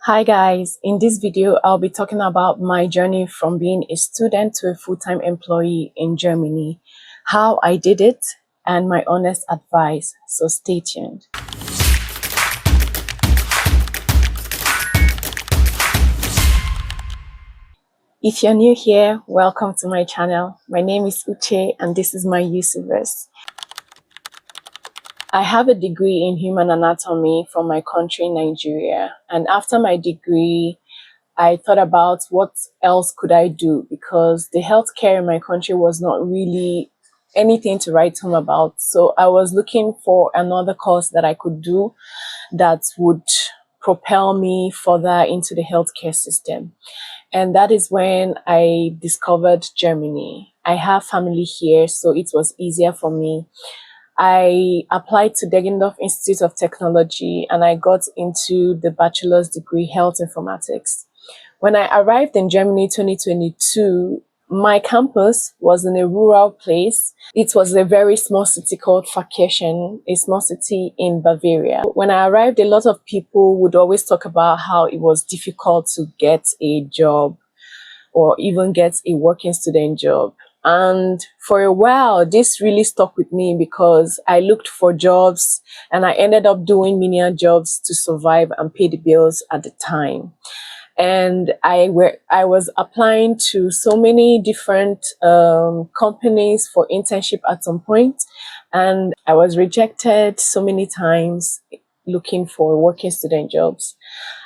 Hi guys, in this video I'll be talking about my journey from being a student to a full-time employee in Germany, how I did it, and my honest advice, so stay tuned. If you're new here, welcome to my channel. My name is Uche and this is my UCverse. I have a degree in human anatomy from my country, Nigeria, and after my degree I thought about what else could I do, because the healthcare in my country was not really anything to write home about. So I was looking for another course that I could do that would propel me further into the healthcare system. And that is when I discovered Germany. I have family here, so it was easier for me. I applied to Degendorf Institute of Technology and I got into the bachelor's degree Health Informatics. When I arrived in Germany 2022, my campus was in a rural place. It was a very small city called Pfarrkirchen, a small city in Bavaria. When I arrived, a lot of people would always talk about how it was difficult to get a job or even get a working student job. And for a while, this really stuck with me because I looked for jobs and I ended up doing menial jobs to survive and pay the bills at the time. And I was applying to so many different companies for internship at some point, and I was rejected so many times looking for working student jobs.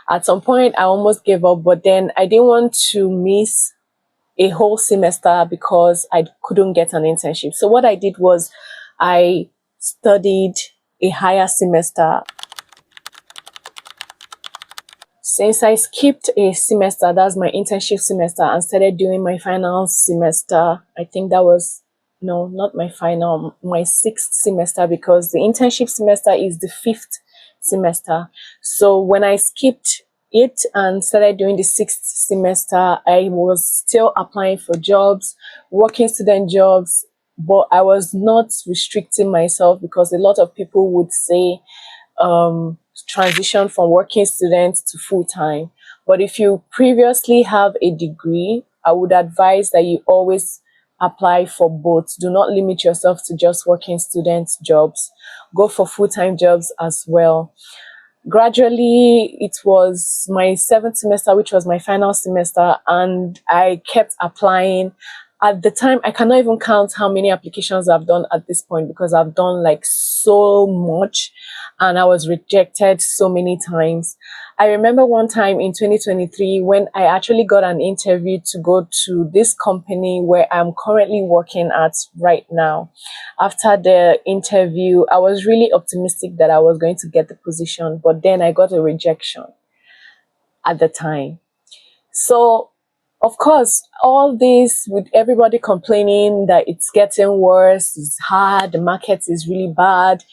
At some point, I almost gave up, but then I didn't want to miss a whole semester because I couldn't get an internship. So what I did was I studied a higher semester. Since I skipped a semester, that's my internship semester, and started doing my final semester, I think that was, no, not my final, my 6th semester, because the internship semester is the 5th semester. So when I skipped it and started doing the 6th semester, I was still applying for jobs, working student jobs, but I was not restricting myself because a lot of people would say, transition from working student to full-time. But if you previously have a degree, I would advise that you always apply for both. Do not limit yourself to just working student jobs. Go for full-time jobs as well. Gradually, it was my 7th semester, which was my final semester, and I kept applying. At the time, I cannot even count how many applications I've done at this point because I've done like so much and I was rejected so many times. I remember one time in 2023 when I actually got an interview to go to this company where I'm currently working at right now. After the interview, I was really optimistic that I was going to get the position, but then I got a rejection at the time. So of course, all this with everybody complaining that it's getting worse, it's hard, the market is really bad,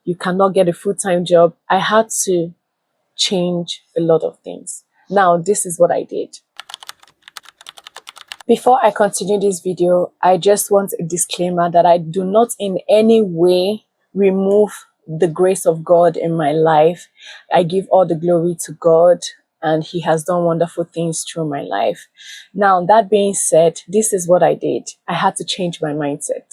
you cannot get a full-time job, I had to change a lot of things. Now, this is what I did. Before I continue this video, I just want a disclaimer that I do not in any way remove the grace of God in my life. I give all the glory to God, and He has done wonderful things through my life. Now, that being said, this is what I did. I had to change my mindset.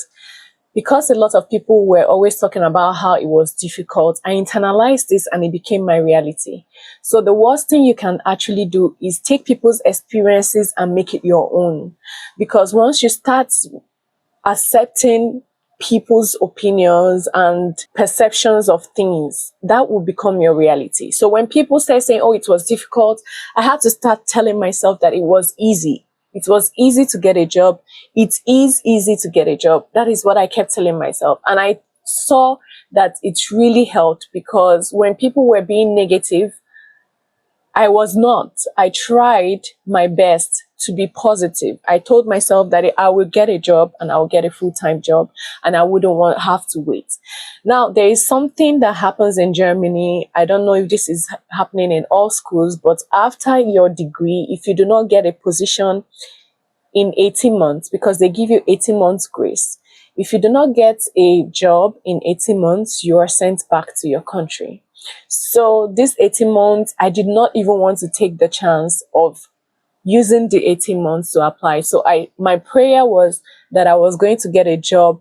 Because a lot of people were always talking about how it was difficult, I internalized this and it became my reality. So the worst thing you can actually do is take people's experiences and make it your own. Because once you start accepting people's opinions and perceptions of things, that will become your reality. So when people start saying, oh, it was difficult, I had to start telling myself that it was easy. It was easy to get a job. It is easy to get a job. That is what I kept telling myself. And I saw that it really helped, because when people were being negative, I was not. I tried my best to be positive. I told myself that I would get a job and I will get a full-time job and I wouldn't have to wait. Now, there is something that happens in Germany. I don't know if this is happening in all schools, but after your degree, if you do not get a position in 18 months, because they give you 18 months grace, if you do not get a job in 18 months, you are sent back to your country. So this 18 months, I did not even want to take the chance of using the 18 months to apply. So my prayer was that I was going to get a job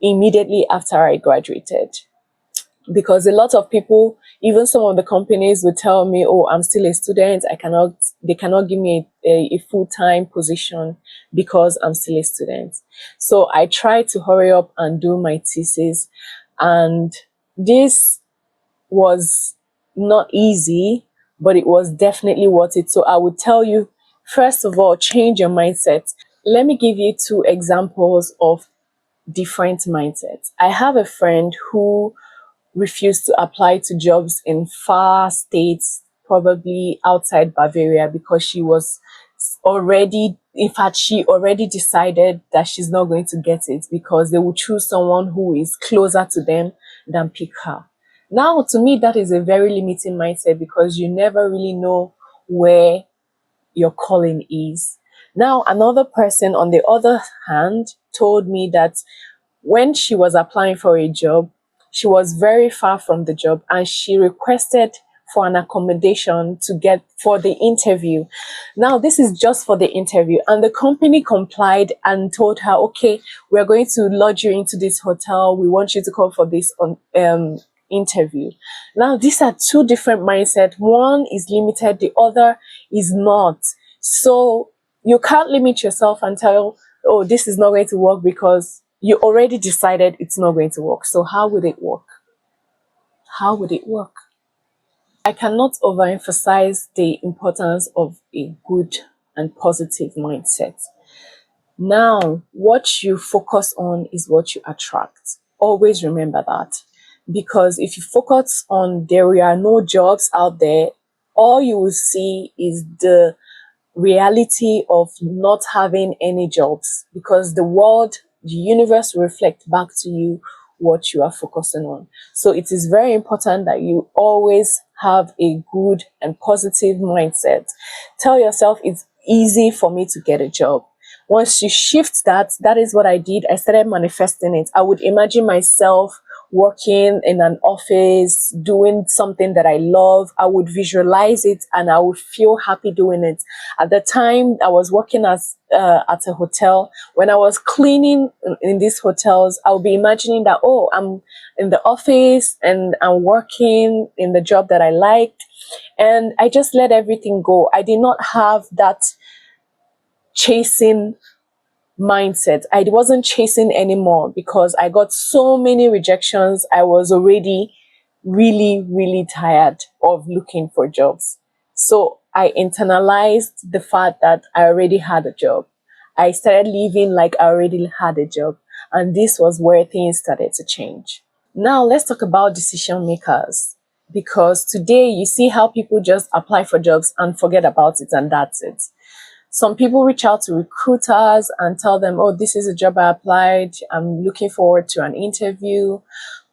immediately after I graduated, because a lot of people, even some of the companies, would tell me, oh, I'm still a student, they cannot give me a full-time position because I'm still a student. So I tried to hurry up and do my thesis, and this was not easy, but it was definitely worth it. So I would tell you, first of all, change your mindset. Let me give you two examples of different mindsets. I have a friend who refused to apply to jobs in far states, probably outside Bavaria, because she was already, in fact, she already decided that she's not going to get it because they will choose someone who is closer to them than pick her. Now, to me, that is a very limiting mindset because you never really know where your calling is. Now, another person, on the other hand, told me that when she was applying for a job, she was very far from the job and she requested for an accommodation to get for the interview. Now, this is just for the interview, and the company complied and told her, okay, we're going to lodge you into this hotel. We want you to come for this interview. Now, these are two different mindsets. One is limited, the other is not. So you can't limit yourself and tell, oh, this is not going to work because you already decided it's not going to work. So how would it work? How would it work? I cannot overemphasize the importance of a good and positive mindset. Now, what you focus on is what you attract. Always remember that. Because if you focus on there are no jobs out there, all you will see is the reality of not having any jobs, because the world, the universe will reflect back to you what you are focusing on. So it is very important that you always have a good and positive mindset. Tell yourself it's easy for me to get a job. Once you shift that, that is what I did. I started manifesting it. I would imagine myself working in an office, doing something that I love. I would visualize it and I would feel happy doing it. At the time, I was working as at a hotel. When I was cleaning in these hotels, I would be imagining that, oh, I'm in the office and I'm working in the job that I liked. And I just let everything go. I did not have that chasing mindset. I wasn't chasing anymore because I got so many rejections. I was already really, really tired of looking for jobs. So I internalized the fact that I already had a job. I started living like I already had a job. And this was where things started to change. Now let's talk about decision makers. Because today you see how people just apply for jobs and forget about it and that's it. Some people reach out to recruiters and tell them, oh, this is a job I applied. I'm looking forward to an interview.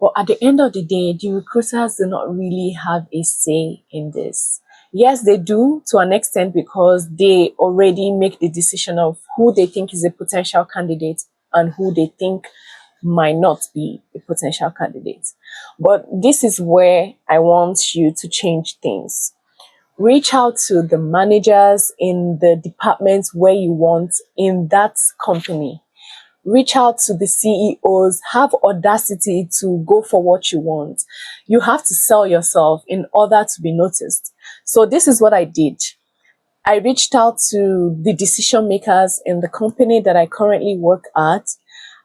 But at the end of the day, the recruiters do not really have a say in this. Yes, they do to an extent because they already make the decision of who they think is a potential candidate and who they think might not be a potential candidate. But this is where I want you to change things. Reach out to the managers in the departments where you want in that company. Reach out to the CEOs. Have audacity to go for what you want. You have to sell yourself in order to be noticed. So this is what I did. I reached out to the decision makers in the company that I currently work at,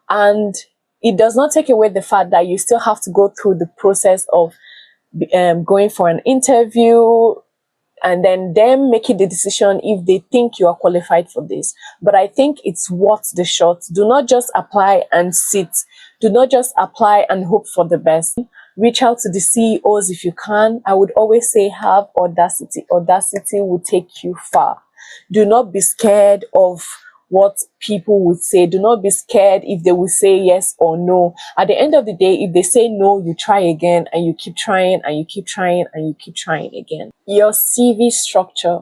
and it does not take away the fact that you still have to go through the process of going for an interview, and then them making the decision if they think you are qualified for this. But I think it's worth the shot. Do not just apply and sit. Do not just apply and hope for the best. Reach out to the CEOs if you can. I would always say have audacity. Audacity will take you far. Do not be scared of what people would say. Do not be scared if they will say yes or no. At the end of the day, if they say no, you try again and you keep trying and you keep trying and you keep trying again. Your CV structure.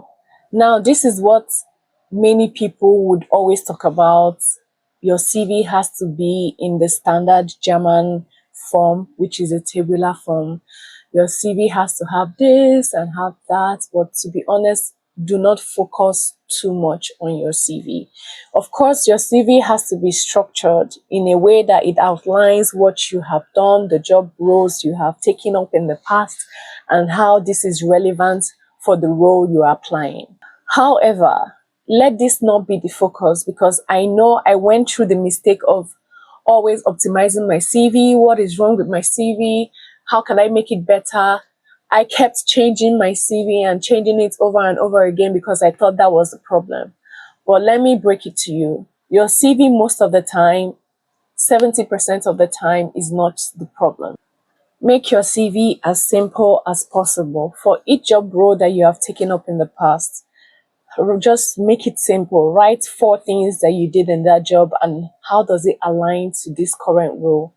Now, this is what many people would always talk about. Your CV has to be in the standard German form, which is a tabular form. your CV has to have this and have that. But to be honest, do not focus too much on your CV. Of course, your CV has to be structured in a way that it outlines what you have done, the job roles you have taken up in the past, and how this is relevant for the role you are applying. However, let this not be the focus, because I know I went through the mistake of always optimizing my CV. What is wrong with my CV? How can I make it better? I kept changing my CV and changing it over and over again because I thought that was the problem. But let me break it to you. Your CV, most of the time, 70% of the time, is not the problem. Make your CV as simple as possible. For each job role that you have taken up in the past, just make it simple. Write 4 things that you did in that job and how does it align to this current role.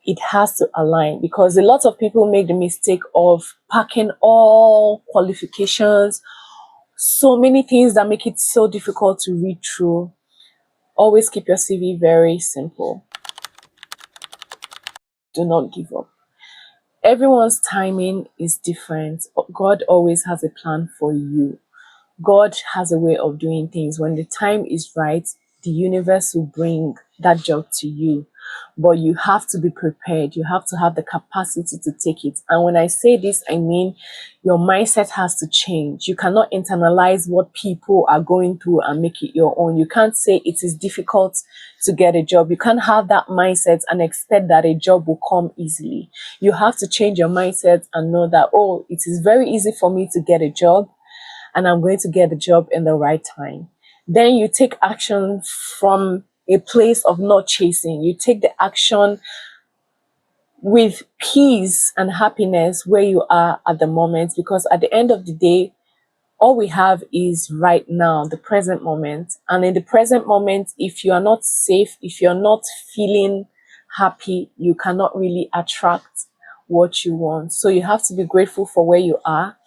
It has to align, because a lot of people make the mistake of packing all qualifications, so many things that make it so difficult to read through. Always keep your CV very simple. Do not give up. Everyone's timing is different. God always has a plan for you. God has a way of doing things. When the time is right, the universe will bring that job to you. But you have to be prepared. You have to have the capacity to take it. And when I say this, I mean your mindset has to change. You cannot internalize what people are going through and make it your own. You can't say it is difficult to get a job. You can't have that mindset and expect that a job will come easily. You have to change your mindset and know that, oh, it is very easy for me to get a job, and I'm going to get the job in the right time. Then you take action from a place of not chasing. You take the action with peace and happiness where you are at the moment, because at the end of the day, all we have is right now, the present moment. And in the present moment, if you are not safe, if you're not feeling happy, you cannot really attract what you want. So you have to be grateful for where you are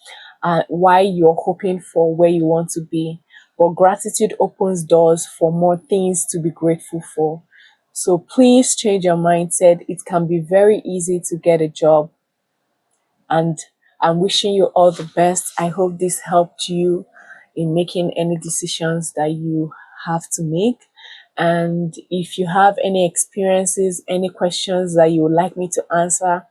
and why you're hoping for where you want to be. But gratitude opens doors for more things to be grateful for. So please change your mindset. It can be very easy to get a job. And I'm wishing you all the best. I hope this helped you in making any decisions that you have to make. And if you have any experiences, any questions that you would like me to answer,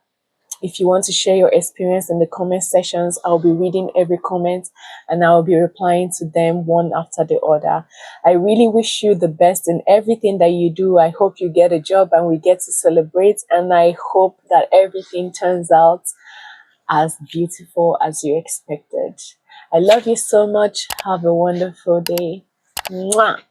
if you want to share your experience in the comment sections, I'll be reading every comment and I'll be replying to them one after the other. I really wish you the best in everything that you do. I hope you get a job and we get to celebrate. And I hope that everything turns out as beautiful as you expected. I love you so much. Have a wonderful day. Mwah.